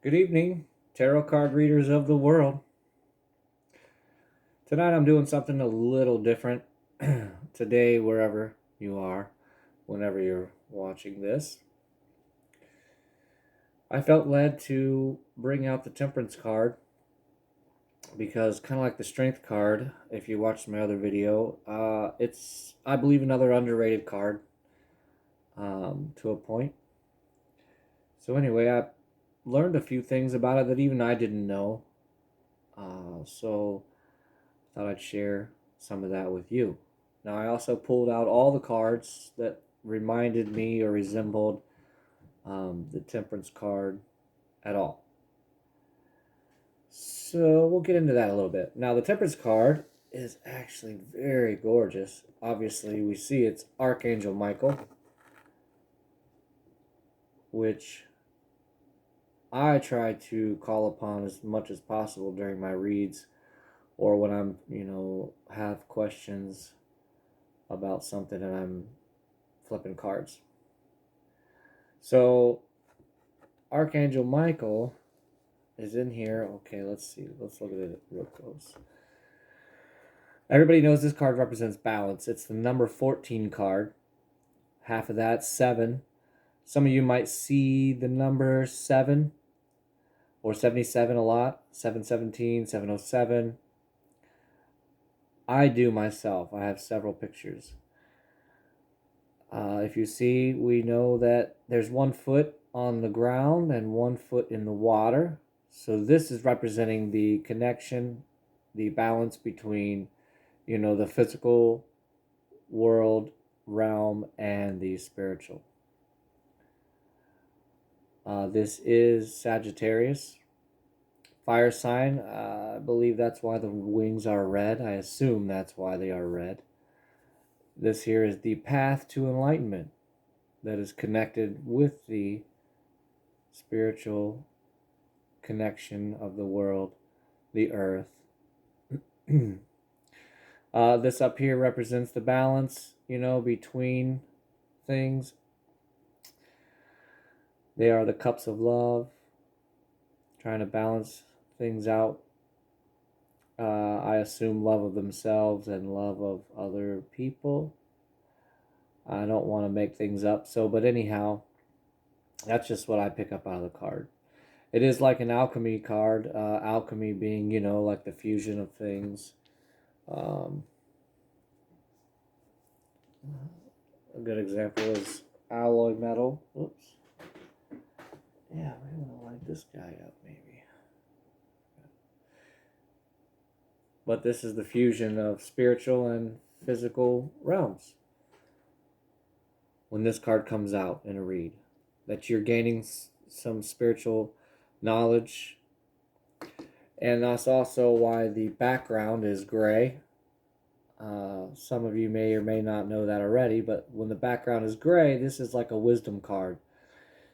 Good evening, tarot card readers of the world. Tonight I'm doing something a little different. Today, wherever you are, whenever you're watching this, I felt led to bring out the temperance card because, kind of like the strength card, if you watched my other video, it's, I believe, another underrated card to a point. So anyway, I learned a few things about it that even I didn't know. So thought I'd share some of that with you. Now, I also pulled out all the cards that reminded me or resembled the temperance card at all. So we'll get into that a little bit. Now, the temperance card is actually very gorgeous. Obviously, we see it's Archangel Michael, which I try to call upon as much as possible during my reads or when I'm, have questions about something and I'm flipping cards. So Archangel Michael is in here. Okay, let's see. Let's look at it real close. Everybody knows this card represents balance. It's the number 14 card. Half of that, 7. Some of you might see the number 7 or 77 a lot. 717, 707. I do myself. I have several pictures. If you see, we know that there's 1 foot on the ground and 1 foot in the water. So this is representing the connection, the balance between, the physical world, realm, and the spiritual. This is Sagittarius, fire sign. I believe that's why the wings are red. I assume that's why they are red. This here is the path to enlightenment that is connected with the spiritual connection of the world, the earth. This up here represents the balance, between things. They are the cups of love, trying to balance things out. I assume love of themselves and love of other people. I don't want to make things up. But anyhow, that's just what I pick up out of the card. It is like an alchemy card. Alchemy being, like the fusion of things. A good example is alloy metal. Oops. Yeah, we're going to light this guy up, maybe. But this is the fusion of spiritual and physical realms. When this card comes out in a read, that you're gaining some spiritual knowledge. And that's also why the background is gray. Some of you may or may not know that already, but when the background is gray, this is like a wisdom card.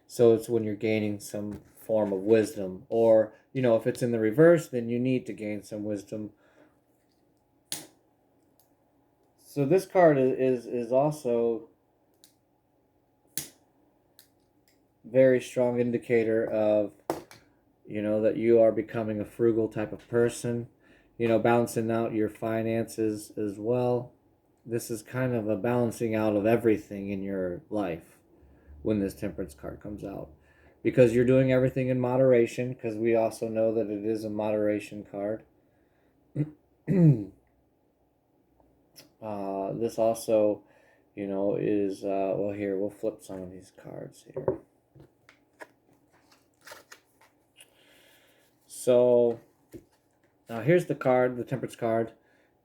So it's when you're gaining some form of wisdom. Or, if it's in the reverse, then you need to gain some wisdom. So this card is also very strong indicator of, that you are becoming a frugal type of person, balancing out your finances as well. This is kind of a balancing out of everything in your life when this temperance card comes out, because you're doing everything in moderation, because we also know that it is a moderation card. This also, is, well, here, we'll flip some of these cards here. So, now here's the card, the temperance card,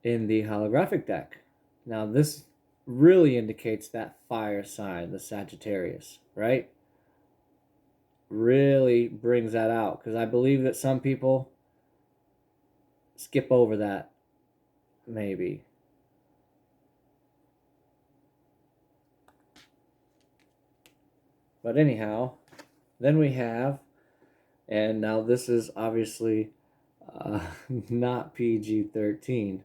in the holographic deck. Now, this really indicates that fire sign, the Sagittarius, right? Really brings that out, because I believe that some people skip over that, maybe. But anyhow, then we have, and now this is obviously not PG-13,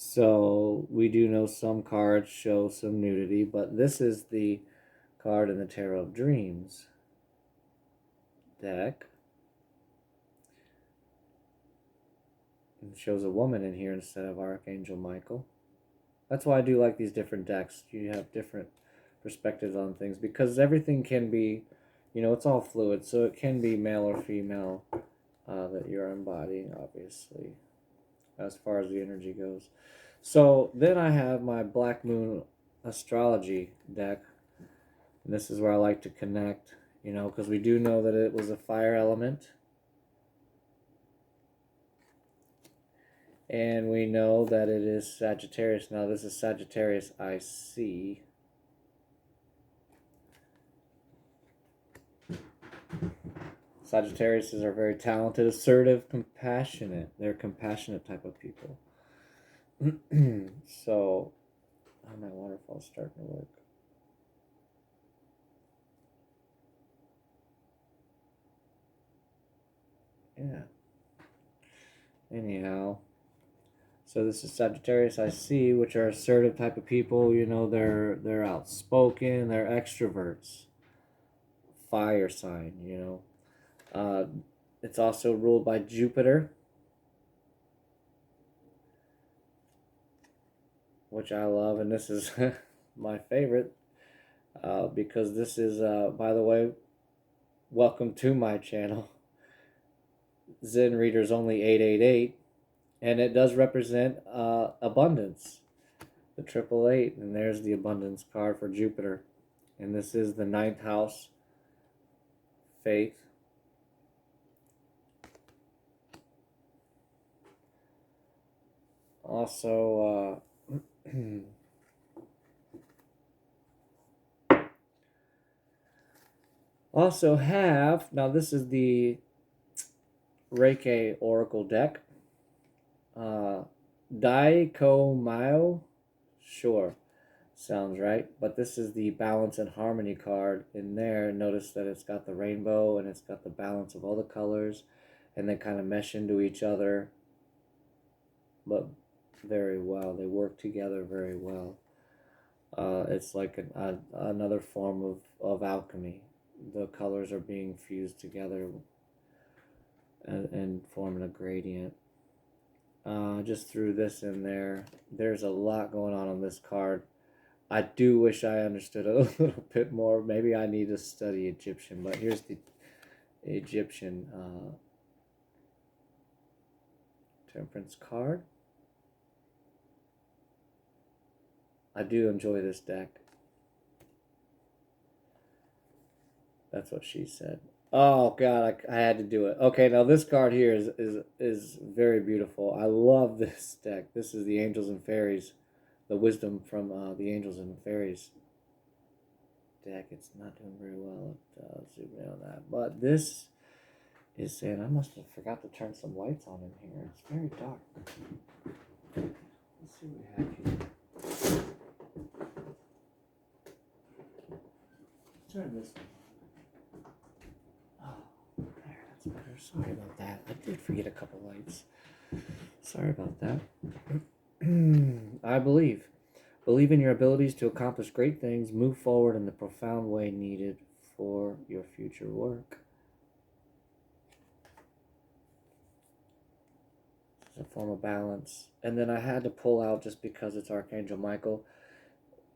so we do know some cards show some nudity, but this is the card in the Tarot of Dreams deck. It shows a woman in here instead of Archangel Michael. That's why I do like these different decks. You have different perspectives on things because everything can be, it's all fluid, so it can be male or female that you're embodying, obviously, as far as the energy goes. So then I have my Black Moon astrology deck, and this is where I like to connect, because we do know that it was a fire element. And we know that it is Sagittarius. Now this is Sagittarius I see. Sagittariuses are very talented, assertive, compassionate. They're compassionate type of people. So, my waterfall's starting to work. Yeah. Anyhow, so this is Sagittarius I see, which are assertive type of people. They're outspoken, they're extroverts. Fire sign, It's also ruled by Jupiter, which I love, and this is my favorite because this is, by the way, welcome to my channel. Zen Readers Only 888, and it does represent abundance, the 888, and there's the abundance card for Jupiter, and this is the 9th house, faith. Also, now this is the Reiki Oracle deck. Daiko sure, sounds right. But this is the balance and harmony card in there. Notice that it's got the rainbow and it's got the balance of all the colors, and they kind of mesh into each other, but very well. They work together very well. It's like another form of alchemy. The colors are being fused together and forming a gradient. Just threw this in there. There's a lot going on this card. I do wish I understood a little bit more. Maybe I need to study Egyptian, but here's the Egyptian temperance card. I do enjoy this deck. That's what she said. Oh God, I had to do it. Okay, now this card here is very beautiful. I love this deck. This is the Angels and Fairies, the wisdom from the Angels and Fairies deck. It's not doing very well. Zoom in on that, but this is saying I must have forgot to turn some lights on in here. It's very dark. Let's see what we have here. Let's turn this one. Better. Sorry about that. I did forget a couple lights. Sorry about that. I believe in your abilities to accomplish great things. Move forward in the profound way needed for your future work. It's a form of balance. And then I had to pull out, just because it's Archangel Michael.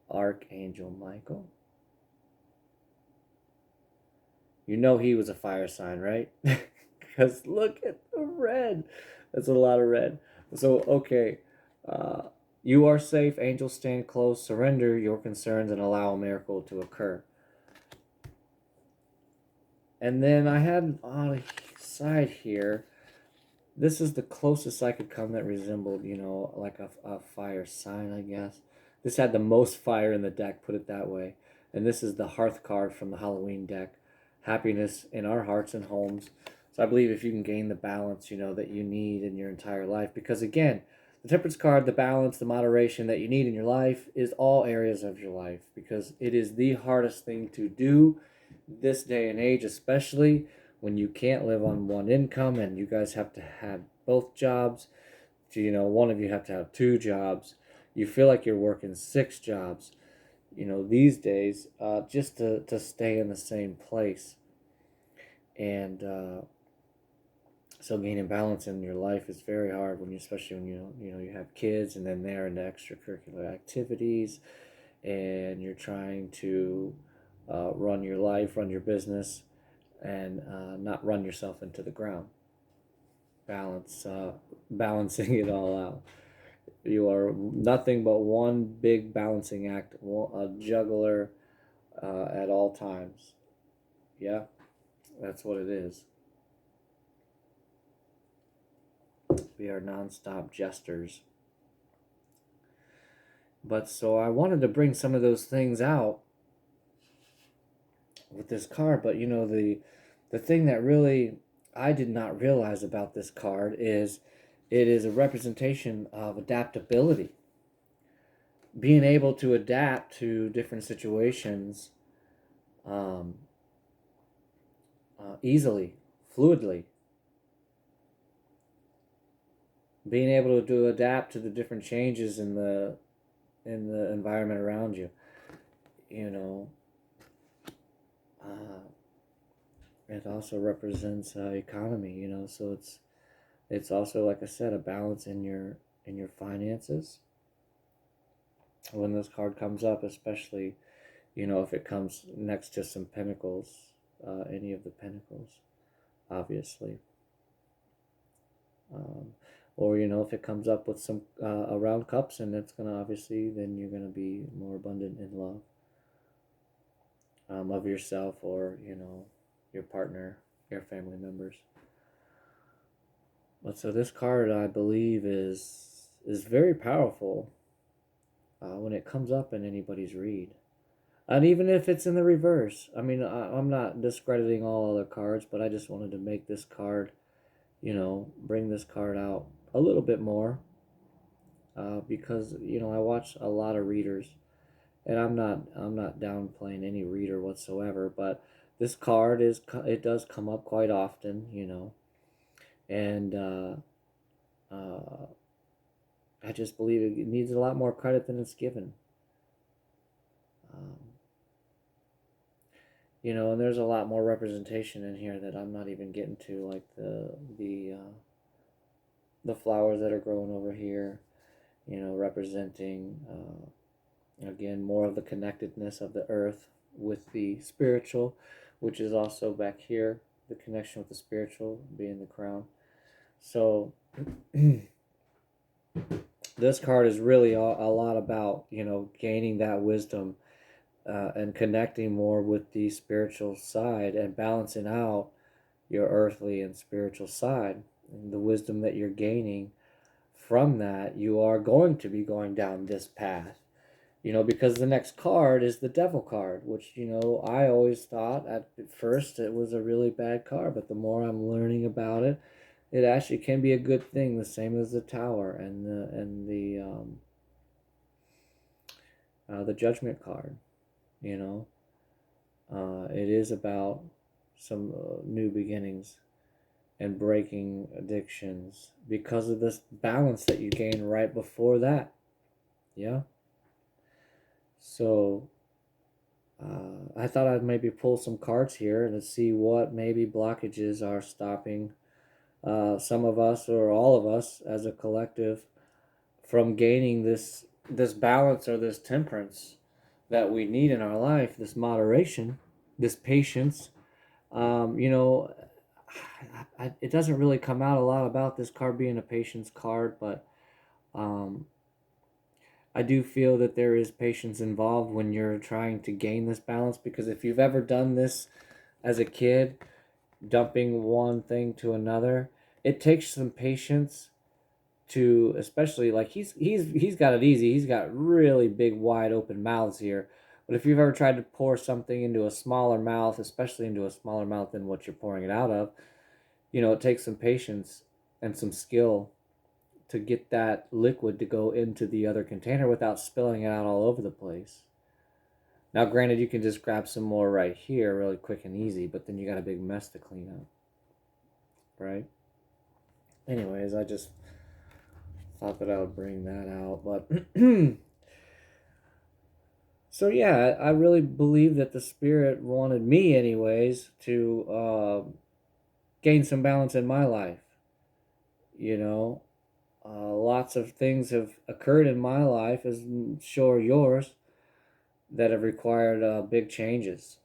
Archangel Michael. You know he was a fire sign, right? Because look at the red. That's a lot of red. So, okay. You are safe. Angels stand close. Surrender your concerns and allow a miracle to occur. And then I had on the side here, this is the closest I could come that resembled, like a fire sign, I guess. This had the most fire in the deck, put it that way. And this is the Hearth card from the Halloween deck. Happiness in our hearts and homes. So I believe if you can gain the balance, that you need in your entire life. Because again, the Temperance card, the balance, the moderation that you need in your life is all areas of your life. Because it is the hardest thing to do this day and age, especially when you can't live on one income and you guys have to have both jobs. One of you have to have 2 jobs. You feel like you're working 6 jobs. These days, just to stay in the same place. And So gaining balance in your life is very hard when you, especially when you have kids and then they're into extracurricular activities, and you're trying to run your life, run your business, and not run yourself into the ground. Balancing it all out. You are nothing but one big balancing act, a juggler at all times. Yeah, that's what it is. We are nonstop jesters. But so I wanted to bring some of those things out with this card, but the thing that really I did not realize about this card is it is a representation of adaptability. Being able to adapt to different situations um, easily, fluidly. Being able to adapt to the different changes in the environment around you. You know, uh, it also represents economy. So it's also, like I said, a balance in your finances. When this card comes up, especially, if it comes next to some pentacles, any of the pentacles, obviously. Or, if it comes up with some around cups, and it's going to, obviously, then you're going to be more abundant in love of yourself, or, your partner, your family members. But so this card, I believe, is very powerful when it comes up in anybody's read. And even if it's in the reverse. I mean, I'm not discrediting all other cards, but I just wanted to make this card, bring this card out a little bit more. Because, I watch a lot of readers. And I'm not downplaying any reader whatsoever, but this card it does come up quite often, and I just believe it needs a lot more credit than it's given. Um, and there's a lot more representation in here that I'm not even getting to, like the flowers that are growing over here, representing again more of the connectedness of the earth with the spiritual, which is also back here, the connection with the spiritual being the crown. So this card is really a lot about gaining that wisdom and connecting more with the spiritual side and balancing out your earthly and spiritual side. And the wisdom that you're gaining from that, you are going to be going down this path. Because the next card is the Devil card, which, I always thought at first it was a really bad card, but the more I'm learning about it, it actually can be a good thing, the same as the Tower and the Judgment card. It is about some new beginnings and breaking addictions because of this balance that you gain right before that. Yeah. So I thought I'd maybe pull some cards here to see what maybe blockages are stopping some of us, or all of us as a collective, from gaining this balance or this temperance that we need in our life, this moderation, this patience. It doesn't really come out a lot about this card being a patience card, but I do feel that there is patience involved when you're trying to gain this balance, because if you've ever done this as a kid, dumping one thing to another, it takes some patience to, especially like he's got it easy. He's got really big, wide open mouths here. But if you've ever tried to pour something into a smaller mouth, especially into a smaller mouth than what you're pouring it out of, it takes some patience and some skill to get that liquid to go into the other container without spilling it out all over the place. Now, granted, you can just grab some more right here really quick and easy, but then you got a big mess to clean up, right? Anyways, I just thought that I would bring that out, but so yeah, I really believe that the Spirit wanted me, anyways, to gain some balance in my life. You know, lots of things have occurred in my life, as I'm sure yours, that have required big changes,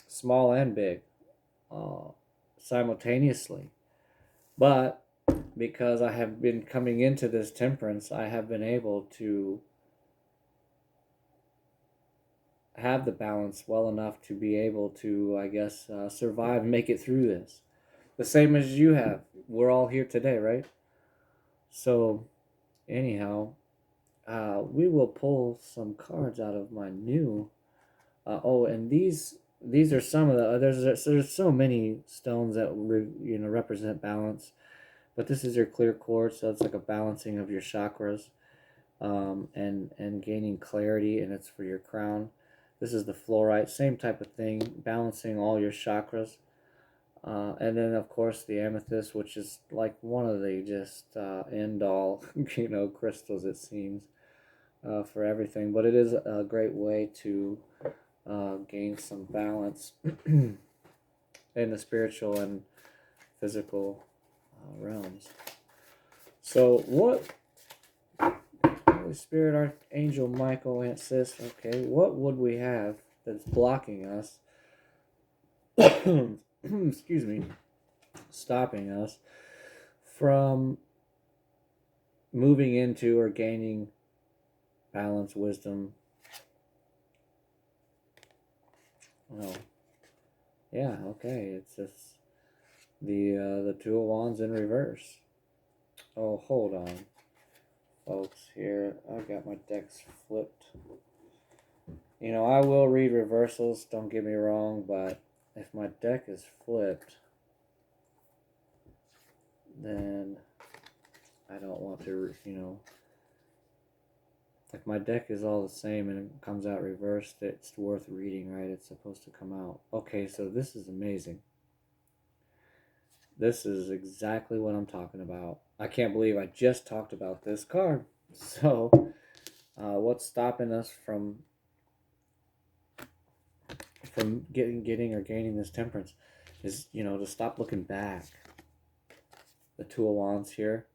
small and big, uh, simultaneously. But because I have been coming into this temperance, I have been able to have the balance well enough to be able to, I guess, survive and make it through this. The same as you have. We're all here today, right? So, anyhow, we will pull some cards out of my new. Oh, and these are some of the there's so many stones that represent balance, but this is your clear quartz, so it's like a balancing of your chakras, and gaining clarity, and it's for your crown. This is the fluorite, same type of thing, balancing all your chakras. And then of course the amethyst, which is like one of the just end all crystals, it seems, for everything. But it is a great way to gain some balance in the spiritual and physical realms. So what, Holy Spirit, Archangel Michael, Aunt Sis, okay, what would we have that's blocking us, excuse me, stopping us from moving into or gaining balance, wisdom? Oh, yeah, okay, it's just the Two of Wands in reverse. Oh, hold on, folks. Here, I got my decks flipped. I will read reversals, don't get me wrong, but if my deck is flipped, then I don't want to, if my deck is all the same and it comes out reversed, it's worth reading, right? It's supposed to come out. Okay, so this is amazing. This is exactly what I'm talking about. I can't believe I just talked about this card. So, what's stopping us from getting or gaining this temperance is, to stop looking back. The Two of Wands here.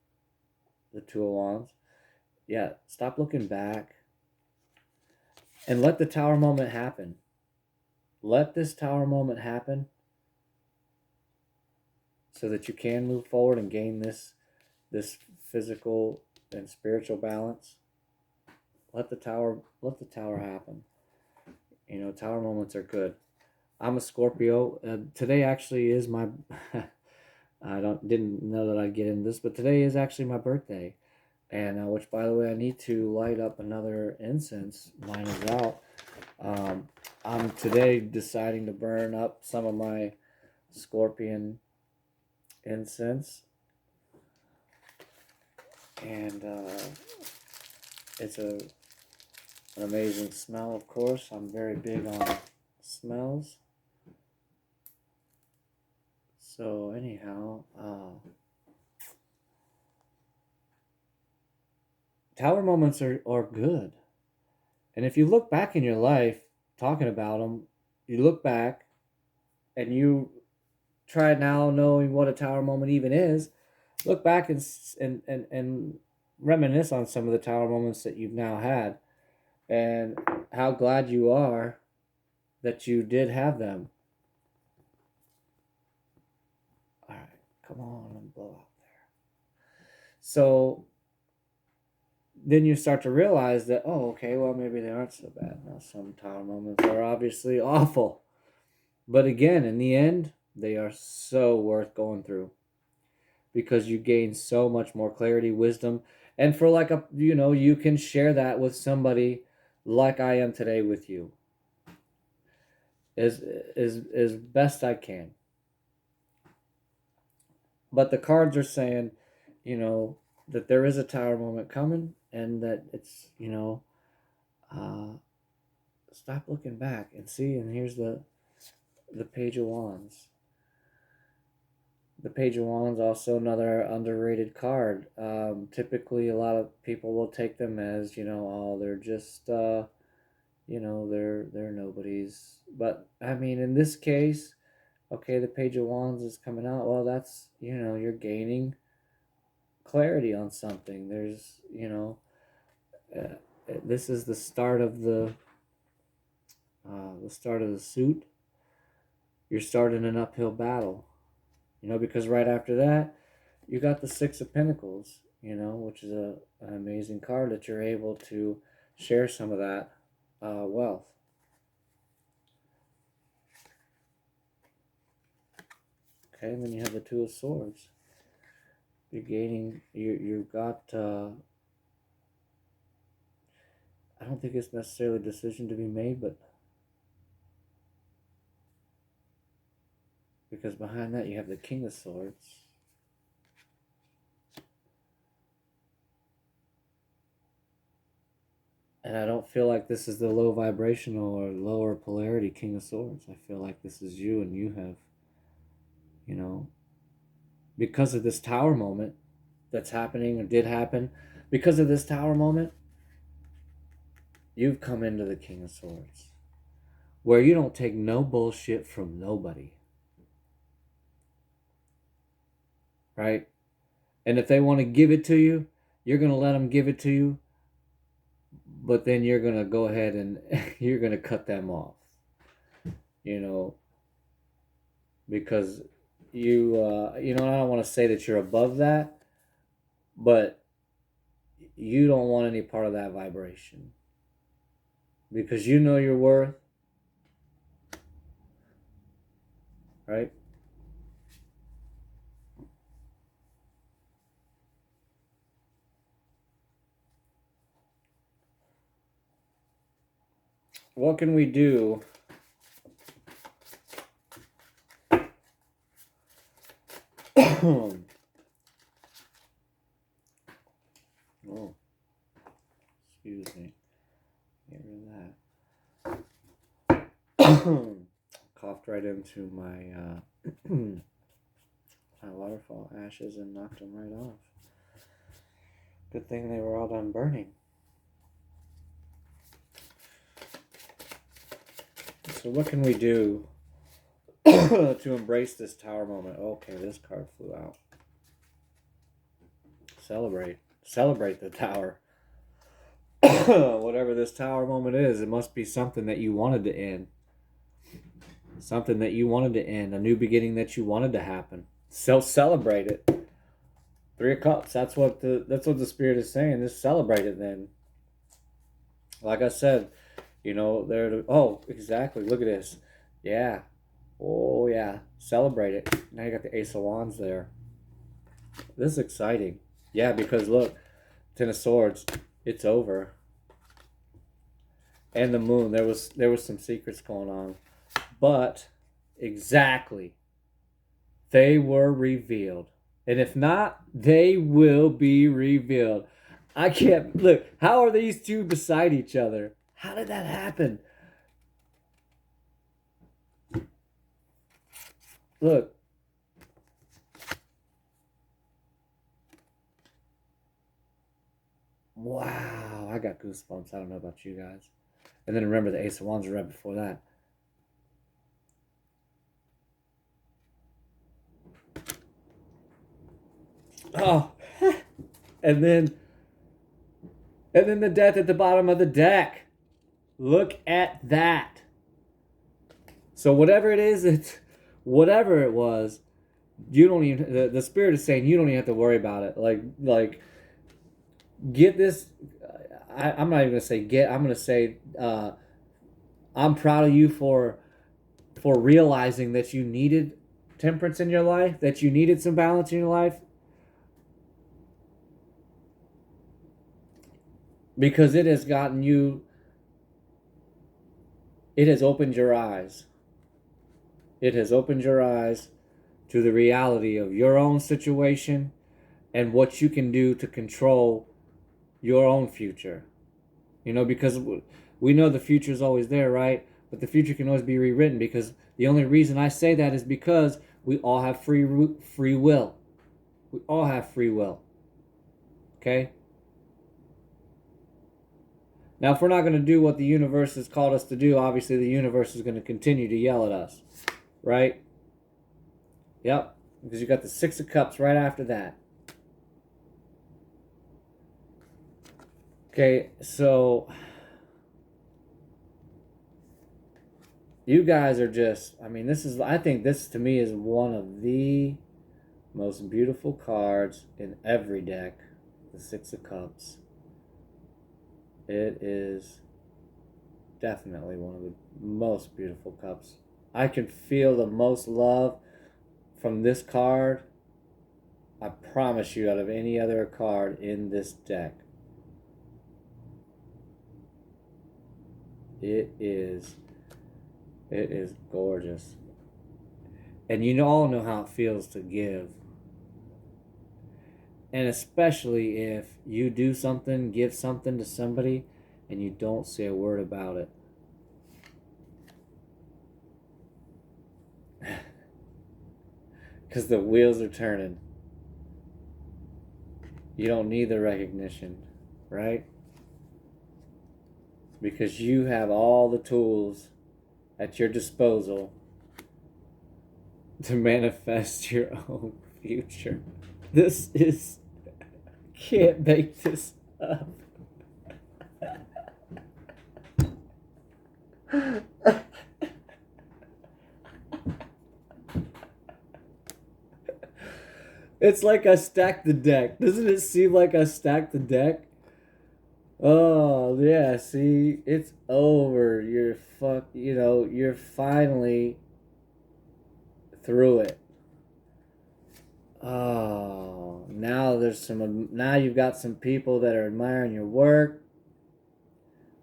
The Two of Wands. Yeah, stop looking back. And let the Tower moment happen. Let this Tower moment happen so that you can move forward and gain this physical and spiritual balance. Let the Tower happen. Tower moments are good. I'm a Scorpio. Today actually is my I didn't know that I'd get into this, but today is actually my birthday. And which, by the way, I need to light up another incense. Mine is out. I'm today deciding to burn up some of my Scorpion incense, and it's an amazing smell. Of course, I'm very big on smells. So anyhow, Tower moments are good. And if you look back in your life, talking about them, you look back and you try now knowing what a Tower moment even is. Look back and reminisce on some of the Tower moments that you've now had, and how glad you are that you did have them. All right, come on and blow out there. So then you start to realize that, oh, okay, well, maybe they aren't so bad. Now, some Tower moments are obviously awful. But again, in the end, they are so worth going through, because you gain so much more clarity, wisdom, and for like you can share that with somebody like I am today with you, as best I can. But the cards are saying, that there is a Tower moment coming, and that it's, uh, stop looking back and see. And here's the Page of Wands. The Page of Wands, also another underrated card. Typically, a lot of people will take them as, oh, they're just, they're nobodies. But I mean, in this case, okay, the Page of Wands is coming out. Well, that's, you're gaining clarity on something. There's, this is the start of the suit. You're starting an uphill battle, because right after that, you got the Six of Pentacles, which is an amazing card that you're able to share some of that wealth. Okay, and then you have the Two of Swords. You've got, I don't think it's necessarily a decision to be made, but because behind that you have the King of Swords. And I don't feel like this is the low vibrational or lower polarity King of Swords. I feel like this is you, and you have, because of this Tower moment that's happening or did happen, because of this Tower moment, you've come into the King of Swords, where you don't take no bullshit from nobody. Right? And if they want to give it to you, you're going to let them give it to you, but then you're going to go ahead and you're going to cut them off. Because I don't want to say that you're above that, but you don't want any part of that vibration. Because you know your worth. Right? What can we do oh, excuse me. Get rid of that. Coughed right into my my waterfall ashes and knocked them right off. Good thing they were all done burning. So what can we do to embrace this Tower moment? Okay, this card flew out. Celebrate the Tower. Whatever this Tower moment is, it must be something that you wanted to end. Something that you wanted to end. A new beginning that you wanted to happen. So celebrate it. Three of Cups. That's what the Spirit is saying. Just celebrate it then. Like I said, exactly. Look at this. Yeah. Oh, yeah. Celebrate it. Now you got the Ace of Wands there. This is exciting. Yeah, because look, Ten of Swords, it's over. And the Moon, there was some secrets going on. But, exactly, they were revealed. And if not, they will be revealed. I can't, look, how are these two beside each other? How did that happen? Look. Wow, I got goosebumps. I don't know about you guys. And then remember the Ace of Wands right before that. Oh, and then the Death at the bottom of the deck. Look at that. So whatever it is, whatever it was, you don't even. The Spirit is saying you don't even have to worry about it. Like, get this. I'm not even gonna say get. I'm gonna say I'm proud of you for realizing that you needed temperance in your life, that you needed some balance in your life. Because it has gotten you, it has opened your eyes. It has opened your eyes to the reality of your own situation and what you can do to control your own future. Because we know the future is always there, right? But the future can always be rewritten, because the only reason I say that is because we all have free will. We all have free will. Okay? Now, if we're not going to do what the universe has called us to do, obviously the universe is going to continue to yell at us. Right? Yep. Because you got the Six of Cups right after that. Okay, so you guys are just, I mean, I think this to me is one of the most beautiful cards in every deck, the Six of Cups. It is definitely one of the most beautiful cups. I can feel the most love from this card, I promise you, out of any other card in this deck. It is gorgeous. And you all know how it feels to give. And especially if you do something, give something to somebody, and you don't say a word about it. Because the wheels are turning. You don't need the recognition, right? Because you have all the tools at your disposal to manifest your own future. This is... Can't make this up. It's like I stacked the deck. Doesn't it seem like I stacked the deck? Oh, yeah, see? It's over. You're finally through it. Oh, now you've got some people that are admiring your work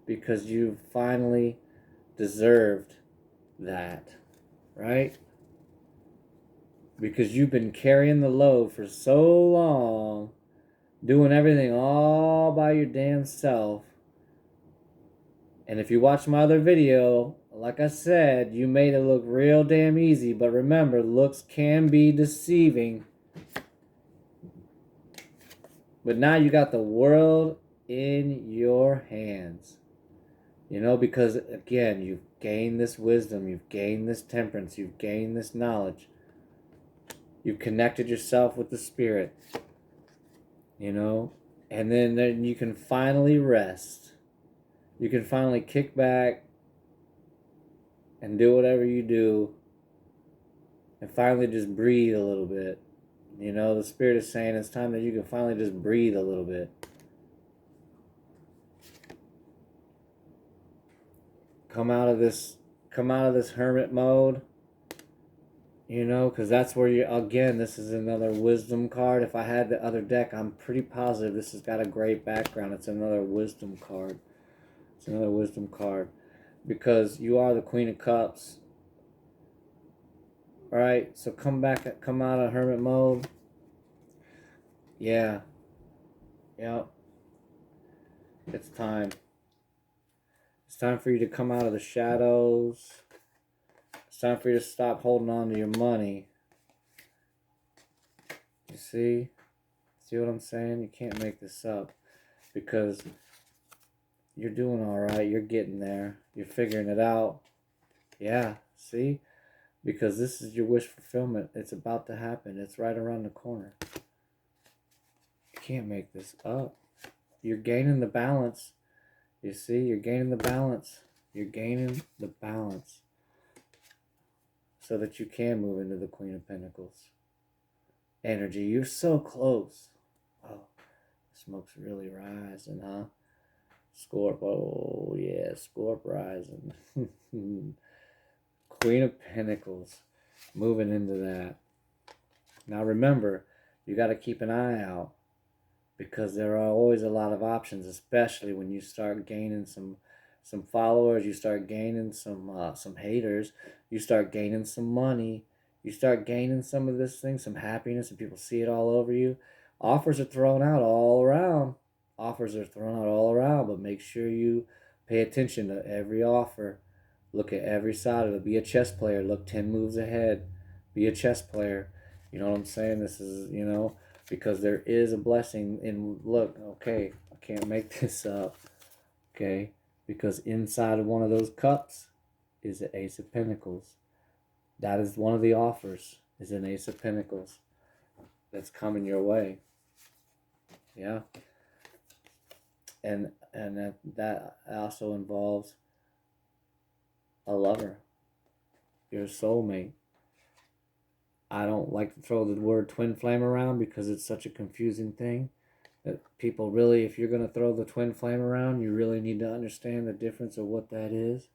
because you finally deserved that, right? Because you've been carrying the load for so long, doing everything all by your damn self. And if you watch my other video, like I said, you made it look real damn easy. But remember, looks can be deceiving. But now you got the world in your hands. Because again, you've gained this wisdom, you've gained this temperance, you've gained this knowledge. You've connected yourself with the spirit. And then you can finally rest. You can finally kick back and do whatever you do and finally just breathe a little bit. The spirit is saying it's time that you can finally just breathe a little bit. Come out of this hermit mode. Because that's where again, this is another wisdom card. If I had the other deck, I'm pretty positive this has got a great background. It's another wisdom card. It's another wisdom card. Because you are the Queen of Cups. Alright, so come out of hermit mode. Yeah. Yep. It's time. It's time for you to come out of the shadows. It's time for you to stop holding on to your money. You see? See what I'm saying? You can't make this up. Because you're doing alright. You're getting there. You're figuring it out. Yeah, see? Because this is your wish fulfillment. It's about to happen. It's right around the corner. You can't make this up. You're gaining the balance. You see? You're gaining the balance. You're gaining the balance. So that you can move into the Queen of Pentacles energy. You're so close. Oh, the smoke's really rising, huh? Scorp. Oh, yeah. Scorp rising. Queen of Pentacles. Moving into that. Now remember, you got to keep an eye out. Because there are always a lot of options, especially when you start gaining some followers, you start gaining some haters, you start gaining some money, you start gaining some of this thing, some happiness, and people see it all over you. Offers are thrown out all around. Offers are thrown out all around, but make sure you pay attention to every offer. Look at every side of it. Be a chess player. Look 10 moves ahead. Be a chess player. You know what I'm saying? This is, because there is a blessing in, look, okay, I can't make this up, okay, because inside of one of those cups is the Ace of Pentacles. That is one of the offers, is an Ace of Pentacles that's coming your way. Yeah. And And that also involves a lover, your soulmate. I don't like to throw the word twin flame around because it's such a confusing thing. That people really, if you're going to throw the twin flame around, you really need to understand the difference of what that is.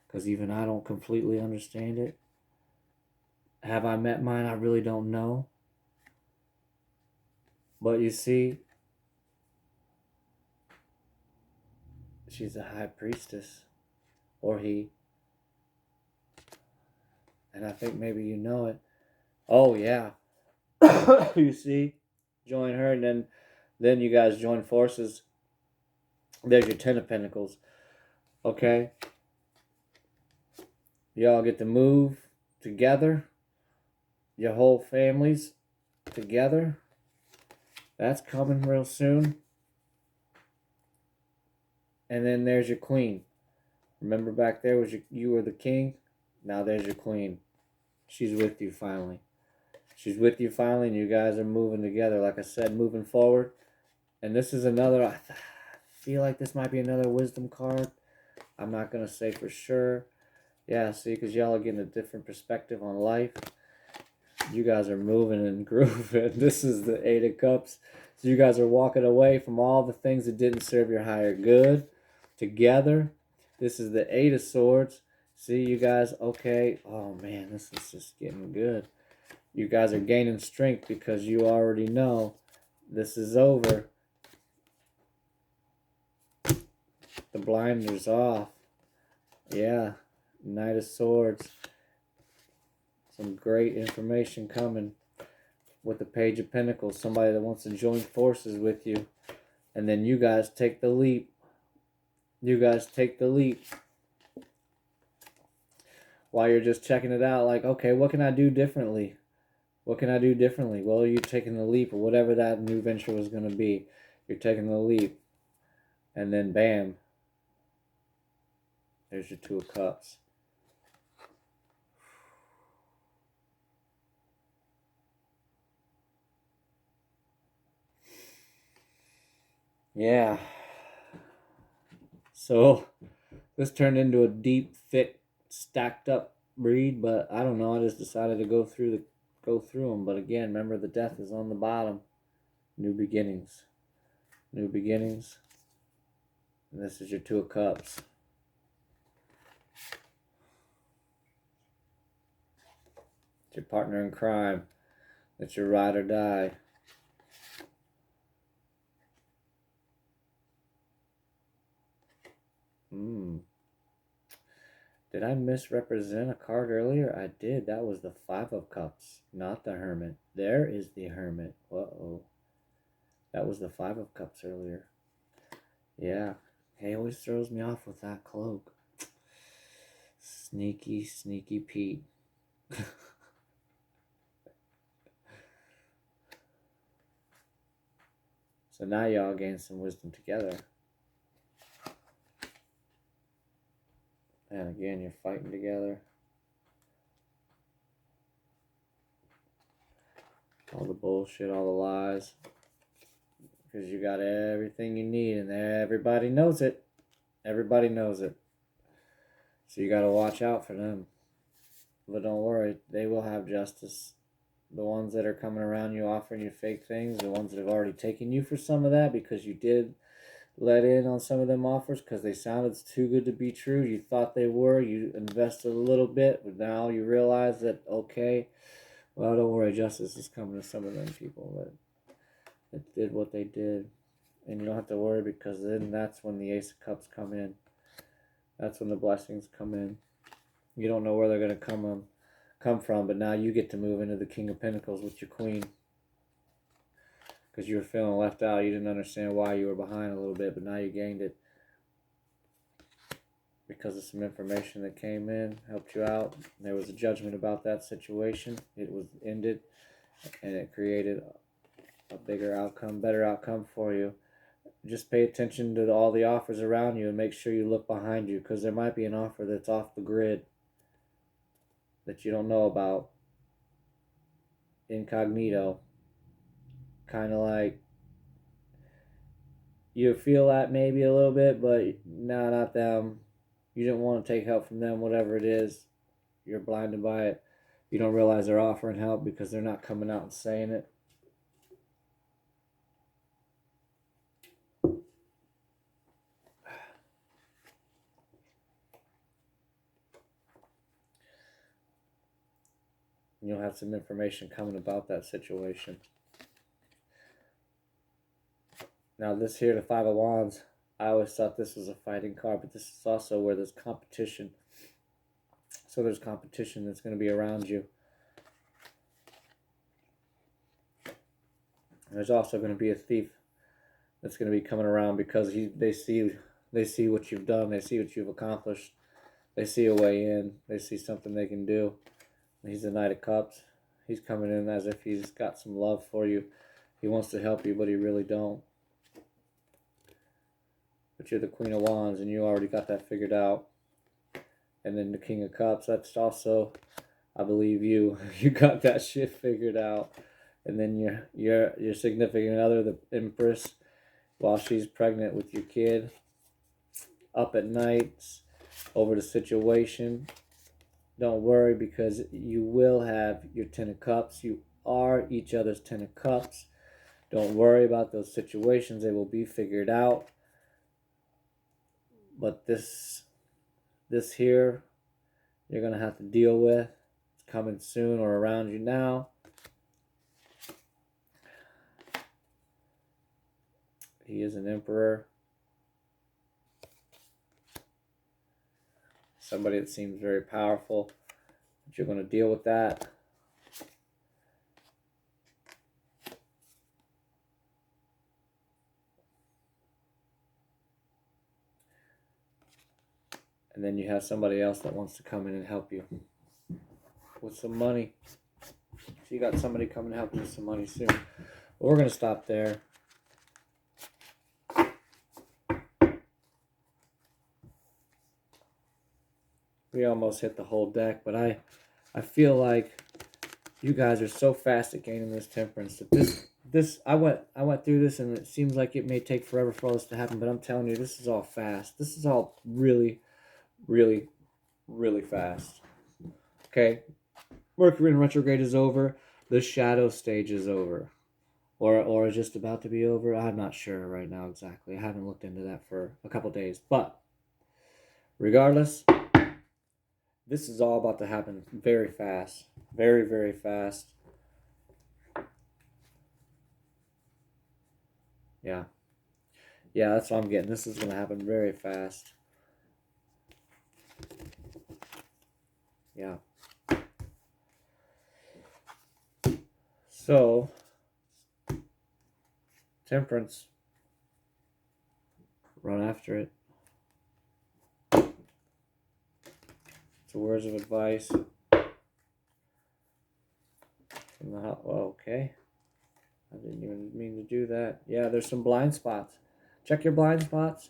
Because even I don't completely understand it. Have I met mine? I really don't know. But you see, she's a high priestess. Or he. And I think maybe you know it. Oh, yeah. You see? Join her, and then you guys join forces. There's your Ten of Pentacles. Okay? Y'all get to move together. Your whole families together. That's coming real soon. And then there's your queen. Remember back there was you were the king? Now there's your queen. She's with you finally. She's with you finally, and you guys are moving together. Like I said, moving forward. And this is another, I feel like this might be another wisdom card. I'm not going to say for sure. Yeah, see, because y'all are getting a different perspective on life. You guys are moving and grooving. This is the Eight of Cups. So you guys are walking away from all the things that didn't serve your higher good together. This is the Eight of Swords. See, you guys, okay. Oh, man, this is just getting good. You guys are gaining strength because you already know this is over. The blinders off. Yeah, Knight of Swords. Some great information coming with the Page of Pentacles. Somebody that wants to join forces with you. And then you guys take the leap. You guys take the leap. While you're just checking it out, like, okay, what can I do differently? What can I do differently? Well, you're taking the leap, or whatever that new venture was going to be. You're taking the leap. And then, bam. There's your Two of Cups. Yeah. So, this turned into a deep, thick, stacked up read, but I don't know. I just decided to go through them. But again, remember the death is on the bottom. New beginnings. New beginnings. And this is your Two of Cups. It's your partner in crime. It's your ride or die. Did I misrepresent a card earlier? I did. That was the Five of Cups, not the Hermit. There is the Hermit. Uh-oh. That was the Five of Cups earlier. Yeah. He always throws me off with that cloak. Sneaky, sneaky Pete. So now y'all gain some wisdom together. And again, you're fighting together. All the bullshit, all the lies. Because you got everything you need, and everybody knows it. Everybody knows it. So you got to watch out for them. But don't worry, they will have justice. The ones that are coming around you offering you fake things, the ones that have already taken you for some of that because you did let in on some of them offers because they sounded too good to be true. You thought they were. You invested a little bit, but now you realize that, okay, well, don't worry, justice is coming to some of them people that did what they did. And you don't have to worry because then that's when the Ace of Cups come in. That's when the blessings come in. You don't know where they're going to come from, but now you get to move into the King of Pentacles with your Queen. Because you were feeling left out. You didn't understand why you were behind a little bit, but now you gained it. Because of some information that came in, helped you out. There was a judgment about that situation. It was ended, and it created a bigger outcome, better outcome for you. Just pay attention to all the offers around you and make sure you look behind you, because there might be an offer that's off the grid that you don't know about. Incognito. Kind of like You feel that maybe a little bit, but no, not them. You didn't want to take help from them, whatever it is. You're blinded by it. You don't realize they're offering help because they're not coming out and saying it. You'll have some information coming about that situation. Now this here, the Five of Wands, I always thought this was a fighting card, but this is also where there's competition. So there's competition that's going to be around you. There's also going to be a thief that's going to be coming around because they see what you've done, they see what you've accomplished, they see a way in, they see something they can do. He's the Knight of Cups. He's coming in as if he's got some love for you. He wants to help you, but he really don't. But you're the Queen of Wands, and you already got that figured out. And then the King of Cups, that's also, I believe you got that shit figured out. And then your significant other, the Empress, while she's pregnant with your kid, up at nights over the situation. Don't worry, because you will have your Ten of Cups. You are each other's Ten of Cups. Don't worry about those situations. They will be figured out. But this here, you're going to have to deal with. It's coming soon or around you now. He is an emperor. Somebody that seems very powerful. But you're going to deal with that. And then you have somebody else that wants to come in and help you with some money. So you got somebody coming to help you with some money soon. But we're going to stop there. We almost hit the whole deck, but I feel like you guys are so fast at gaining this temperance that this I went through this, and it seems like it may take forever for all this to happen, but I'm telling you, this is all fast. This is all really, really, really fast. Okay? Mercury in retrograde is over. The shadow stage is over. Or is just about to be over. I'm not sure right now exactly. I haven't looked into that for a couple days. But regardless, this is all about to happen very fast. Very, very fast. Yeah. Yeah, that's what I'm getting. This is going to happen very fast. Yeah. So, temperance. Run after it. So words of advice. Okay. I didn't even mean to do that. Yeah, there's some blind spots. Check your blind spots.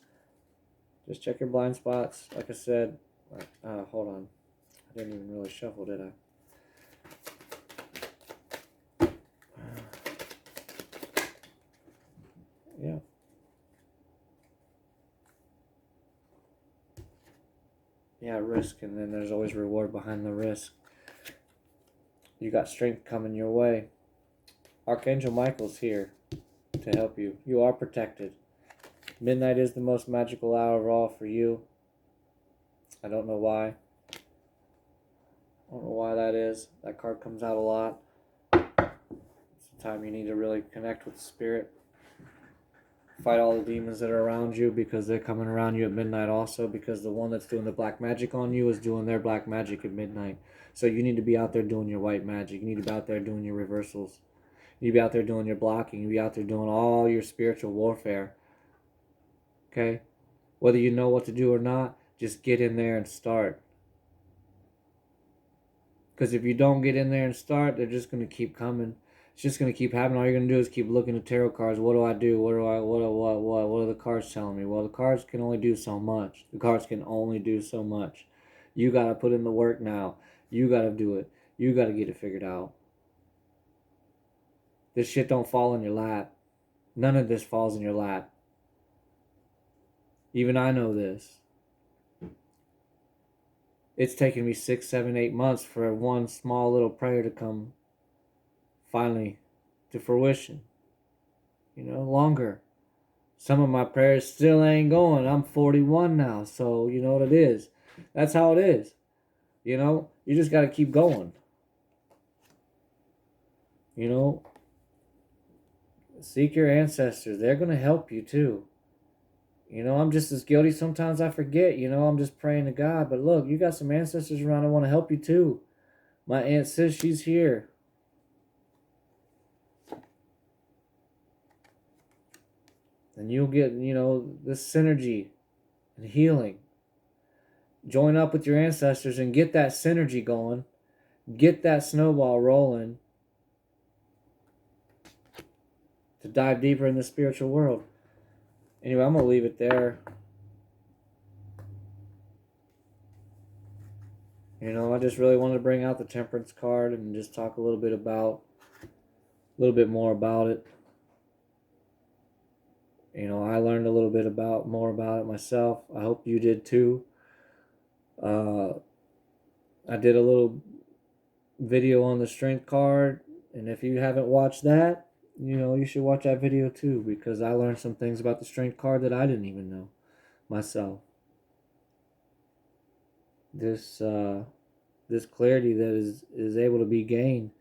Just check your blind spots. Like I said, hold on. I didn't even really shuffle, did I? Yeah. Yeah, risk, and then there's always reward behind the risk. You got strength coming your way. Archangel Michael's here to help you. You are protected. Midnight is the most magical hour of all for you. I don't know why. I don't know why that is. That card comes out a lot. It's the time you need to really connect with the spirit. Fight all the demons that are around you, because they're coming around you at midnight also, because the one that's doing the black magic on you is doing their black magic at midnight. So you need to be out there doing your white magic. You need to be out there doing your reversals. You need to be out there doing your blocking. You need to be out there doing all your spiritual warfare. Okay? Whether you know what to do or not, just get in there and start. Because if you don't get in there and start, they're just going to keep coming. It's just going to keep happening. All you're going to do is keep looking at tarot cards. What do I do? What are the cards telling me? Well, the cards can only do so much. The cards can only do so much. You got to put in the work now. You got to do it. You got to get it figured out. This shit don't fall in your lap. None of this falls in your lap. Even I know this. It's taken me 6, 7, 8 months for one small little prayer to come finally to fruition. Longer. Some of my prayers still ain't going. I'm 41 now, so you know what it is. That's how it is. You just got to keep going. Seek your ancestors. They're going to help you too. I'm just as guilty. Sometimes I forget, I'm just praying to God. But look, you got some ancestors around that want to help you too. My Aunt Sis, she's here. And you'll get, this synergy and healing. Join up with your ancestors and get that synergy going. Get that snowball rolling to dive deeper in the spiritual world. Anyway, I'm going to leave it there. I just really wanted to bring out the temperance card and just talk a little bit more about it. I learned a little bit more about it myself. I hope you did too. I did a little video on the strength card, and if you haven't watched that, you should watch that video too, because I learned some things about the strength card that I didn't even know myself. This clarity that is able to be gained,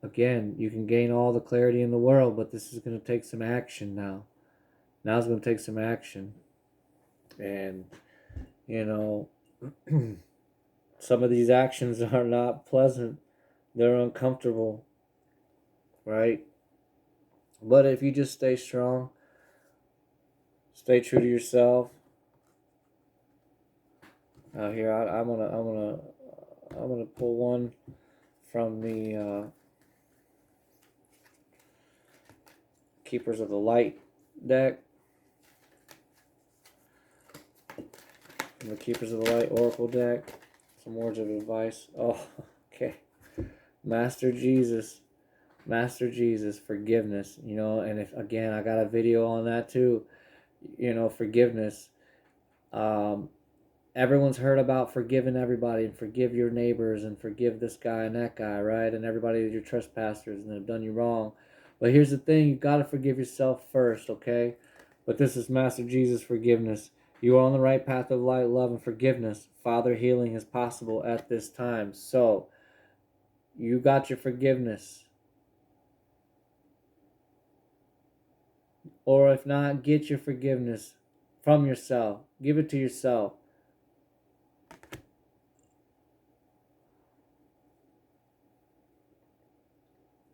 again, you can gain all the clarity in the world, but this is going to take some action now. Now it's going to take some action. And, some of these actions are not pleasant. They're uncomfortable, right? But if you just stay strong, stay true to yourself. Here, I'm gonna pull one from the Keepers of the Light deck. From the Keepers of the Light Oracle deck. Some words of advice. Oh, okay. Master Jesus, forgiveness. And if again, I got a video on that too. Forgiveness. Everyone's heard about forgiving everybody and forgive your neighbors and forgive this guy and that guy, right? And everybody that you're trespassers and have done you wrong. But here's the thing, you got to forgive yourself first, okay? But this is Master Jesus forgiveness. You are on the right path of light, love, and forgiveness. Father, healing is possible at this time. So, you got your forgiveness. Or if not, get your forgiveness from yourself. Give it to yourself.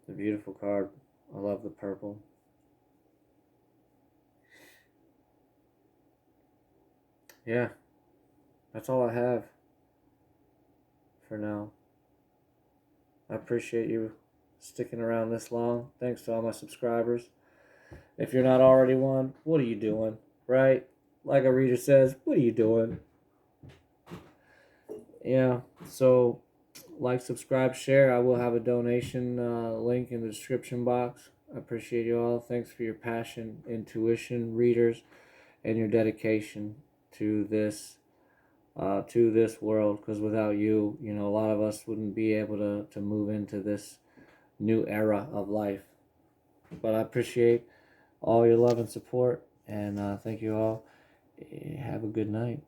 It's a beautiful card. I love the purple. Yeah, that's all I have for now. I appreciate you sticking around this long. Thanks to all my subscribers. If you're not already one, what are you doing? Right? Like a reader says, what are you doing? Yeah, so like, subscribe, share. I will have a donation link in the description box. I appreciate you all. Thanks for your passion, intuition, readers, and your dedication to this world. Because without you, a lot of us wouldn't be able to move into this new era of life. But I appreciate all your love and support, and thank you all. Have a good night.